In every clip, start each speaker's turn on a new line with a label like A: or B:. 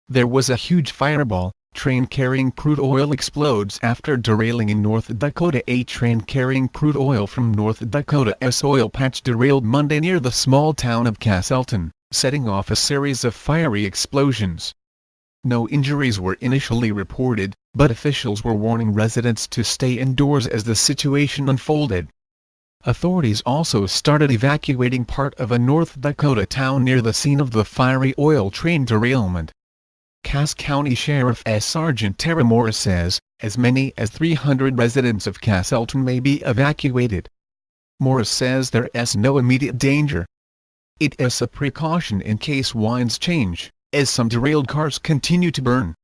A: There was a huge fireball. Train carrying crude oil explodes after derailing in North Dakota. A train carrying crude oil from North Dakota's oil patch derailed Monday near the small town of Castleton, setting off a series of fiery explosions. No injuries were initially reported, but officials were warning residents to stay indoors as the situation unfolded. Authorities also started evacuating part of a North Dakota town near the scene of the fiery oil train derailment. Cass County Sheriff Sergeant Tara Morris says, as many as 300 residents of Castleton may be evacuated. Morris says there is no immediate danger. It is a precaution in case winds change, as some derailed cars continue to burn.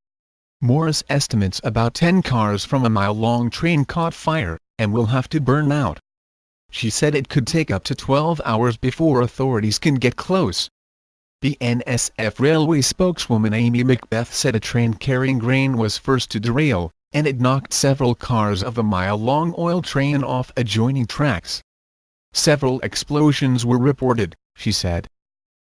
A: Morris estimates about 10 cars from a mile-long train caught fire, and will have to burn out. She said it could take up to 12 hours before authorities can get close. BNSF Railway spokeswoman Amy Macbeth said a train carrying grain was first to derail, and it knocked several cars of a mile-long oil train off adjoining tracks. Several explosions were reported, she said.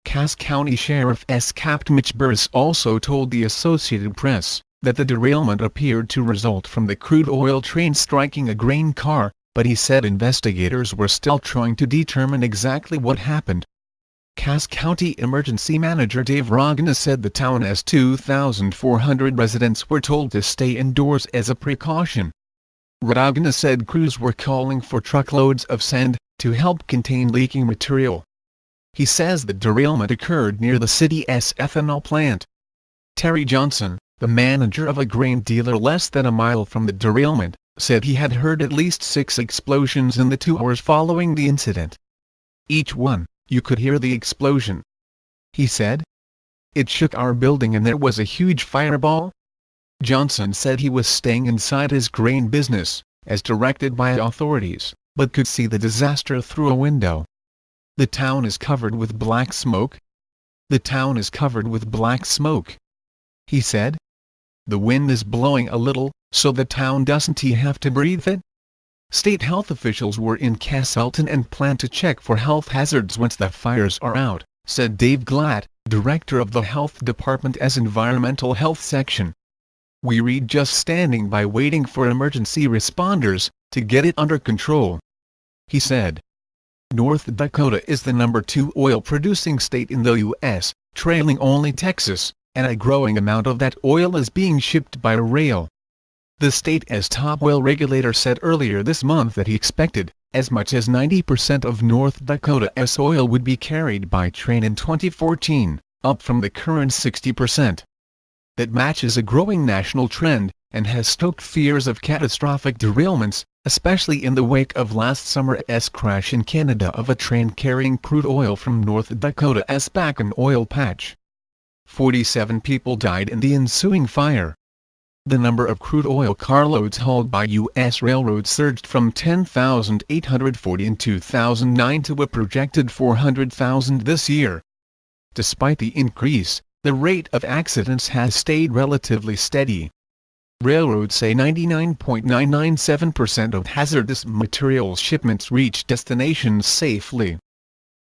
A: Cass County Sheriff Captain Mitch Burris also told the Associated Press that the derailment appeared to result from the crude oil train striking a grain car, but he said investigators were still trying to determine exactly what happened. Cass County Emergency Manager Dave Rogna said the town has 2,400 residents were told to stay indoors as a precaution. Rogna said crews were calling for truckloads of sand to help contain leaking material. He says the derailment occurred near the city's ethanol plant. Terry Johnson, the manager of a grain dealer less than a mile from the derailment, said he had heard at least 6 explosions in the 2 hours following the incident. Each one, you could hear the explosion. He said. It shook our building and there was a huge fireball. Johnson said he was staying inside his grain business, as directed by authorities, but could see the disaster through a window. The town is covered with black smoke. The town is covered with black smoke. He said. The wind is blowing a little, so the town doesn't have to breathe it. State health officials were in Castleton and plan to check for health hazards once the fires are out, said Dave Glatt, director of the health department's environmental health section. We read just standing by waiting for emergency responders to get it under control. He said. North Dakota is the number 2 oil-producing state in the U.S., trailing only Texas, and a growing amount of that oil is being shipped by rail. The state's top oil regulator said earlier this month that he expected as much as 90% of North Dakota's oil would be carried by train in 2014, up from the current 60%. That matches a growing national trend, and has stoked fears of catastrophic derailments, especially in the wake of last summer's crash in Canada of a train carrying crude oil from North Dakota's Bakken oil patch. 47 people died in the ensuing fire. The number of crude oil carloads hauled by U.S. railroads surged from 10,840 in 2009 to a projected 400,000 this year. Despite the increase, the rate of accidents has stayed relatively steady. Railroads say 99.997% of hazardous materials shipments reach destinations safely.